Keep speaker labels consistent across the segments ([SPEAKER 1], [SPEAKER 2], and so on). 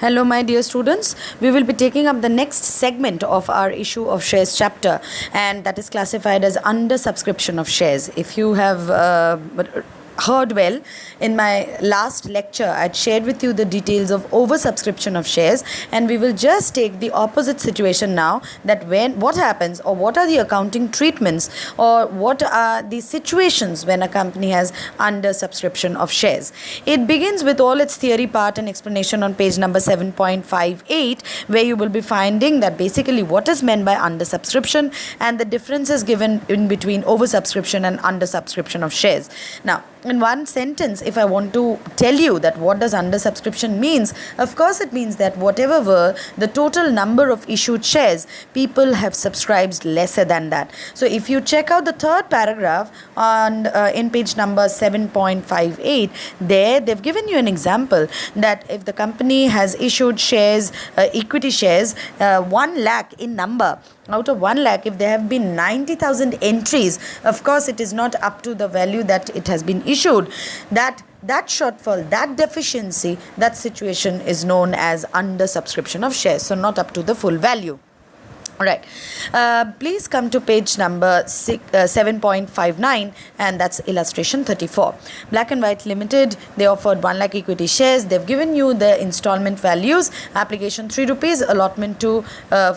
[SPEAKER 1] Hello, my dear students. We will be taking up the next segment of our issue of shares chapter, and that is classified as under subscription of shares. If you have heard well, in my last lecture, I'd shared with you the details of oversubscription of shares, and we will just take the opposite situation now. That what happens, or what are the accounting treatments, or what are the situations when a company has under subscription of shares. It begins with all its theory part and explanation on page number 7.58, where you will be finding that basically what is meant by under subscription and the differences given in between oversubscription and under subscription of shares. Now, in one sentence, if I want to tell you that what does under subscription means, of course it means that whatever were the total number of issued shares, people have subscribed lesser than that. So if you check out the third paragraph on in page number 7.58, there they've given you an example that if the company has issued shares, equity shares, 1 lakh in number, out of 1 lakh, if there have been 90,000 entries, of course it is not up to the value that it has been issued. That shortfall, that deficiency, that situation is known as under subscription of shares, so not up to the full value. Right. Please come to page number 7.59, and that's illustration 34. Black and White Limited, they offered 1 lakh equity shares. They've given you the installment values. Application 3 rupees, allotment to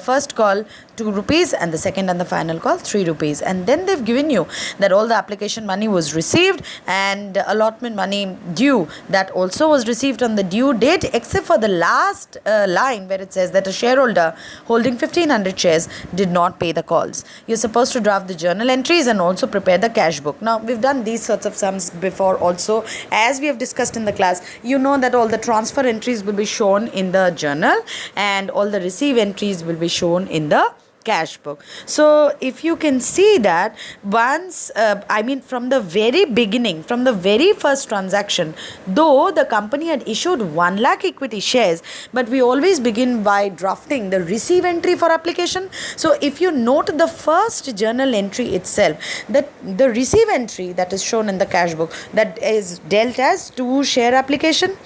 [SPEAKER 1] first call 2 rupees, and the second and the final call 3 rupees. And then they've given you that all the application money was received, and allotment money due, that also was received on the due date, except for the last line where it says that a shareholder holding 1500 shares did not pay the calls. You're supposed to draft the journal entries and also prepare the cash book. Now, we've done these sorts of sums before also. As we have discussed in the class, you know that all the transfer entries will be shown in the journal and all the receive entries will be shown in the cash book. So if you can see that once from the very beginning, from the very first transaction, though the company had issued 1 lakh equity shares, but we always begin by drafting the receive entry for application. So if you note the first journal entry itself, that the receive entry that is shown in the cash book, that is dealt as 2 share application,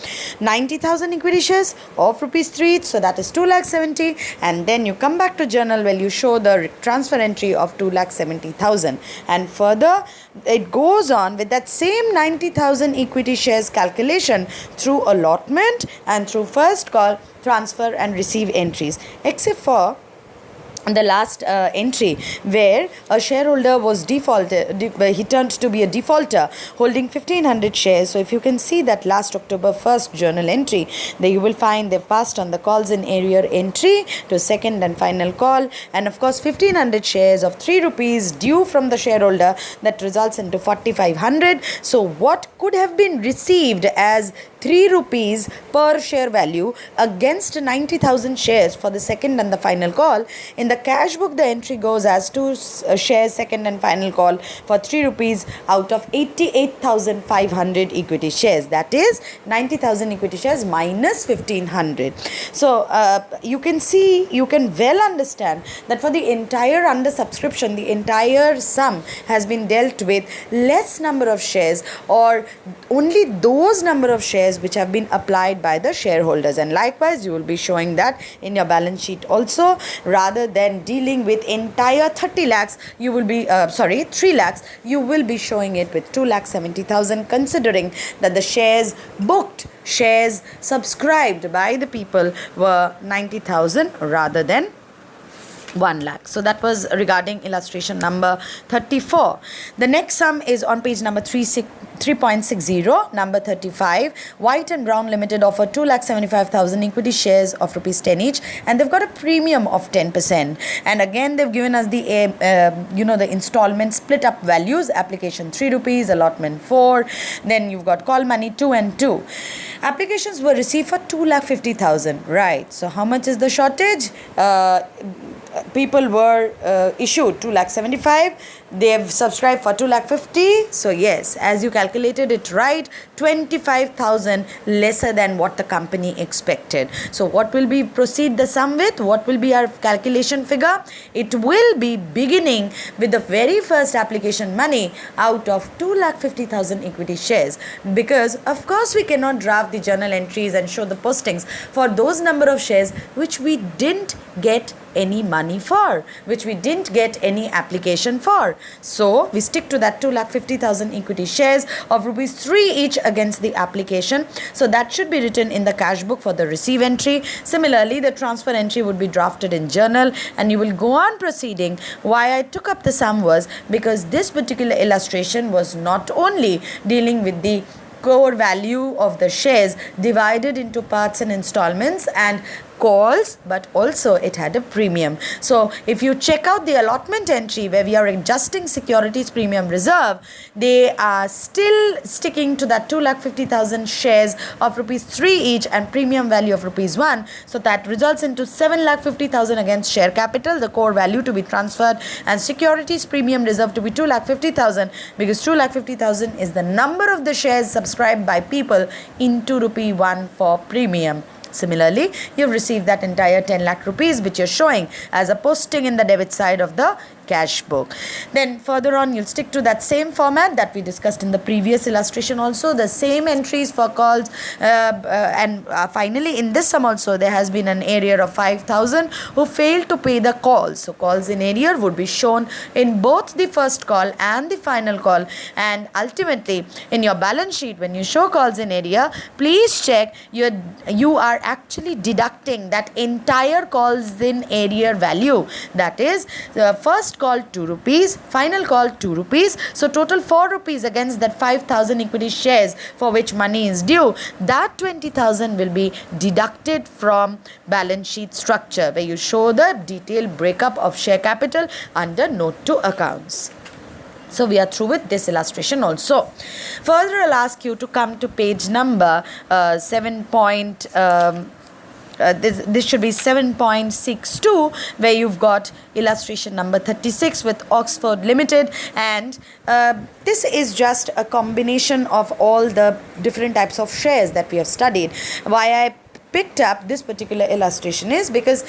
[SPEAKER 1] 90,000 equity shares of rupees 3, so that is 2,70,000, and then you come back to journal where you show the transfer entry of 2,70,000, and further it goes on with that same 90,000 equity shares calculation through allotment and through first call, transfer and receive entries, except for the last entry where a shareholder was defaulted, he turned to be a defaulter holding 1500 shares. So if you can see that last October 1st journal entry, there you will find they've passed on the calls in arrear entry to second and final call, and of course 1500 shares of 3 rupees due from the shareholder, that results into 4500. So what could have been received as 3 rupees per share value against 90,000 shares for the second and the final call, in the cash book the entry goes as 2 shares second and final call for 3 rupees out of 88,500 equity shares, that is 90,000 equity shares minus 1500. So you can see, you can well understand that for the entire under subscription, the entire sum has been dealt with less number of shares, or only those number of shares which have been applied by the shareholders. And likewise you will be showing that in your balance sheet also. Rather than dealing with entire 30 lakhs, you will be 3 lakhs, you will be showing it with 2,70,000, considering that the shares booked, shares subscribed by the people were 90,000 rather than 1 lakh. So that was regarding illustration number 34. The next sum is on page number 3.60, number 35. White and Brown Limited offer 2,75,000 equity shares of rupees 10 each, and they've got a premium of 10%. And again they've given us the the installment split up values. Application 3 rupees, allotment 4, then you've got call money 2 and 2. Applications were received for 2,50,000, right? So how much is the shortage? people were issued 2,75,000. They have subscribed for 2,50,000. So yes, as you calculated it right, 25,000 lesser than what the company expected. So what will we proceed the sum with? What will be our calculation figure? It will be beginning with the very first application money out of 2,50,000 equity shares, because of course we cannot draft the journal entries and show the postings for those number of shares which we didn't get any money for, which we didn't get any application for. So we stick to that 2,50,000 equity shares of rupees 3 each against the application. So that should be written in the cash book for the receive entry. Similarly, the transfer entry would be drafted in journal, and you will go on proceeding. Why I took up the sum was because this particular illustration was not only dealing with the core value of the shares divided into parts and installments and calls, but also it had a premium. So if you check out the allotment entry where we are adjusting securities premium reserve, they are still sticking to that 2,50,000 shares of rupees 3 each and premium value of rupees 1. So that results into 7,50,000 against share capital, the core value to be transferred, and securities premium reserve to be 2,50,000, because 2,50,000 is the number of the shares subscribed by people into rupee 1 for premium. Similarly, you've received that entire 10 lakh rupees which you're showing as a posting in the debit side of the cash book. Then further on, you'll stick to that same format that we discussed in the previous illustration also, the same entries for calls, and finally in this sum also there has been an arrear of 5,000 who failed to pay the calls. So calls in arrear would be shown in both the first call and the final call, and ultimately in your balance sheet when you show calls in arrear, please check you are actually deducting that entire calls in arrear value. That is, the first call 2 rupees, final call 2 rupees. So total 4 rupees against that 5,000 equity shares for which money is due. That 20,000 will be deducted from balance sheet structure where you show the detailed breakup of share capital under note to accounts. So we are through with this illustration also. Further, I'll ask you to come to page number 7. This should be 7.62, where you've got illustration number 36 with Oxford Limited, and this is just a combination of all the different types of shares that we have studied. Why I picked up this particular illustration is because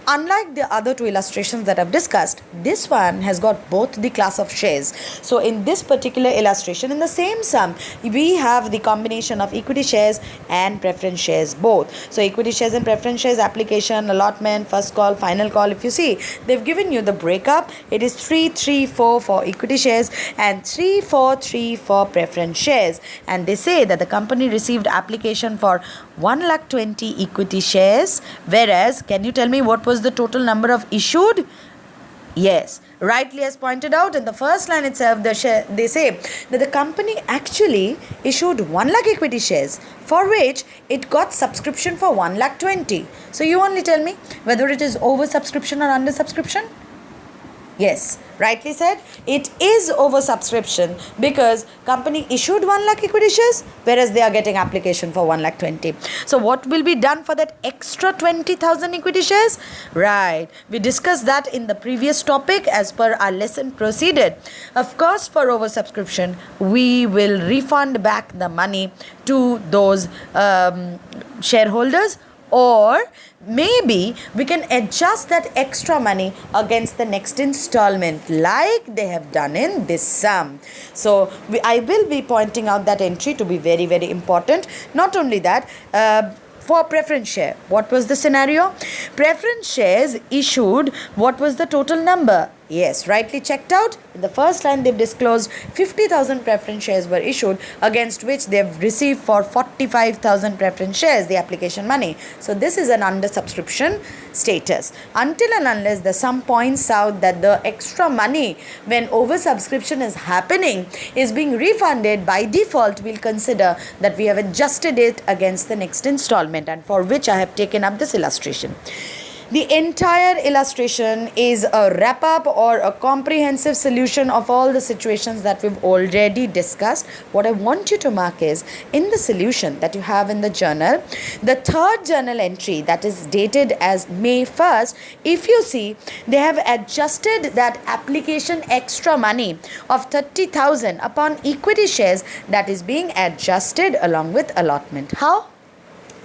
[SPEAKER 1] unlike the other two illustrations that I've discussed, this one has got both the class of shares. So in this particular illustration, in the same sum, we have the combination of equity shares and preference shares both. So equity shares and preference shares, application, allotment, first call, final call. If you see, they've given you the breakup. It is 3-3-4 for equity shares and 3-4-3 for preference shares. And they say that the company received application for 1,20,000 equity shares, whereas, can you tell me what was the total number of issued? Yes, rightly as pointed out in the first line itself, they say that the company actually issued 1 lakh equity shares, for which it got subscription for 1,20,000. So you only tell me whether it is over subscription or under subscription. Yes, rightly said, it is over subscription because company issued 1 lakh equity shares, whereas they are getting application for 1,20,000. So what will be done for that extra 20,000 equity shares? Right, we discussed that in the previous topic as per our lesson proceeded. Of course, for over subscription, we will refund back the money to those shareholders, or maybe we can adjust that extra money against the next installment like they have done in this sum. So I will be pointing out that entry to be very, very important. Not only that, for preference share, what was the scenario? Preference shares issued, what was the total number? Yes, rightly checked out. In the first line, they've disclosed 50,000 preference shares were issued, against which they've received for 45,000 preference shares the application money. So this is an under subscription status. Until and unless the sum points out that the extra money when over subscription is happening is being refunded, by default we'll consider that we have adjusted it against the next installment, and for which I have taken up this illustration. The entire illustration is a wrap up or a comprehensive solution of all the situations that we've already discussed. What I want you to mark is in the solution that you have in the journal, the third journal entry that is dated as May 1st, if you see, they have adjusted that application extra money of 30,000 upon equity shares that is being adjusted along with allotment. How?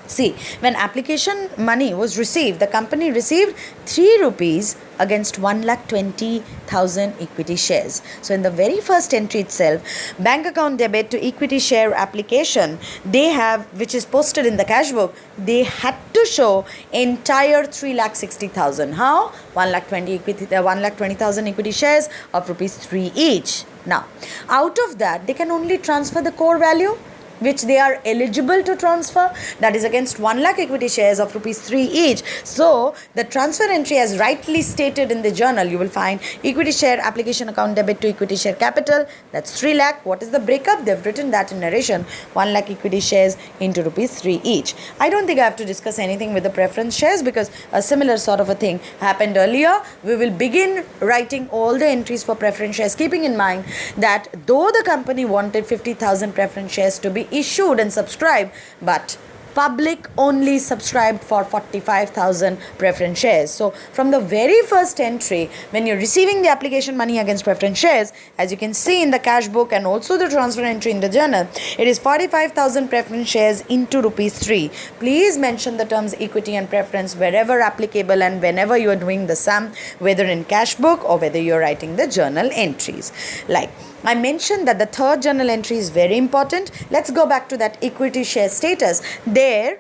[SPEAKER 1] See, when application money was received, the company received 3 rupees against 1,20,000 equity shares. So, in the very first entry itself, bank account debit to equity share application, they have, which is posted in the cash book, they had to show entire 3,60,000. How? 1,20,000 equity shares of rupees 3 each. Now, out of that, they can only transfer the core value which they are eligible to transfer, that is against 1 lakh equity shares of rupees 3 each. So, the transfer entry as rightly stated in the journal, you will find equity share application account debit to equity share capital, that's 3 lakh. What is the breakup? They have written that in narration, 1 lakh equity shares into rupees 3 each. I don't think I have to discuss anything with the preference shares because a similar sort of a thing happened earlier. We will begin writing all the entries for preference shares, keeping in mind that though the company wanted 50,000 preference shares to be issued and subscribed, but public only subscribed for 45,000 preference shares. So from the very first entry, when you're receiving the application money against preference shares, as you can see in the cash book and also the transfer entry in the journal, it is 45,000 preference shares into rupees 3. Please mention the terms equity and preference wherever applicable and whenever you are doing the sum, whether in cash book or whether you're writing the journal entries. Like I mentioned that the third journal entry is very important. Let's go back to that equity share status. There,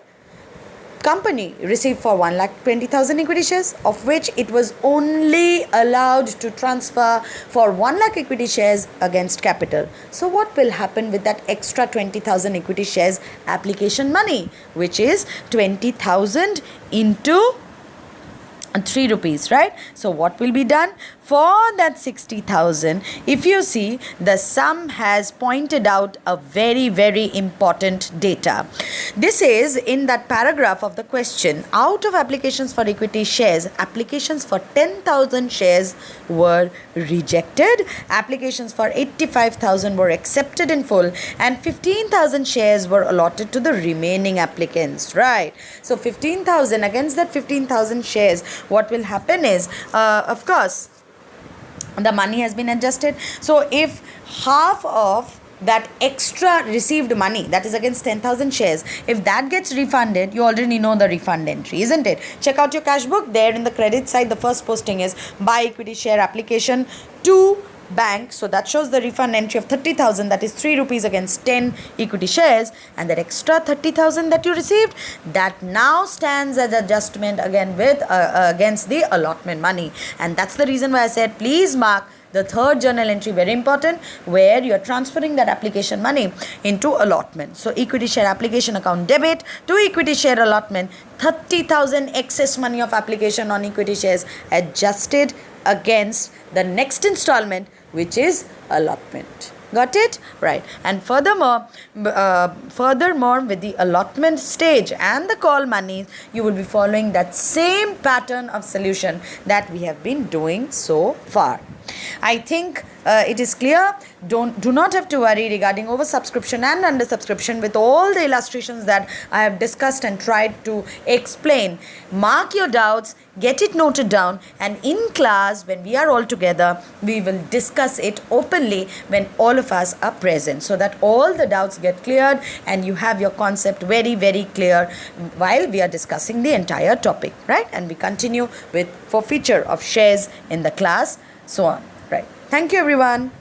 [SPEAKER 1] company received for 1,20,000 equity shares, of which it was only allowed to transfer for 1 lakh equity shares against capital. So what will happen with that extra 20,000 equity shares application money, which is 20,000 into 3 rupees, right? So what will be done for that 60,000? If you see, the sum has pointed out a very, very important data. This is in that paragraph of the question. Out of applications for equity shares, applications for 10,000 shares were rejected, applications for 85,000 were accepted in full, and 15,000 shares were allotted to the remaining applicants, right? So 15,000 against that 15,000 shares, what will happen is, of course, the money has been adjusted. So if half of that extra received money, that is against 10,000 shares, if that gets refunded, you already know the refund entry, isn't it? Check out your cash book. There in the credit side, the first posting is buy equity share application to bank. So that shows the refund entry of 30,000, that is 3 rupees against 10 equity shares, and that extra 30,000 that you received, that now stands as adjustment again with against the allotment money. And that's the reason why I said please mark the third journal entry, very important, where you're transferring that application money into allotment. So equity share application account debit to equity share allotment, 30,000 excess money of application on equity shares adjusted against the next installment, which is allotment. Got it? Right. And furthermore, with the allotment stage and the call money, you will be following that same pattern of solution that we have been doing so far. I think it is clear. Do not have to worry regarding oversubscription and undersubscription with all the illustrations that I have discussed and tried to explain. Mark your doubts, get it noted down, and in class when we are all together, we will discuss it openly when all of us are present, so that all the doubts get cleared and you have your concept very, very clear while we are discussing the entire topic, right? And we continue with forfeiture of shares in the class, so on, right? Thank you, everyone.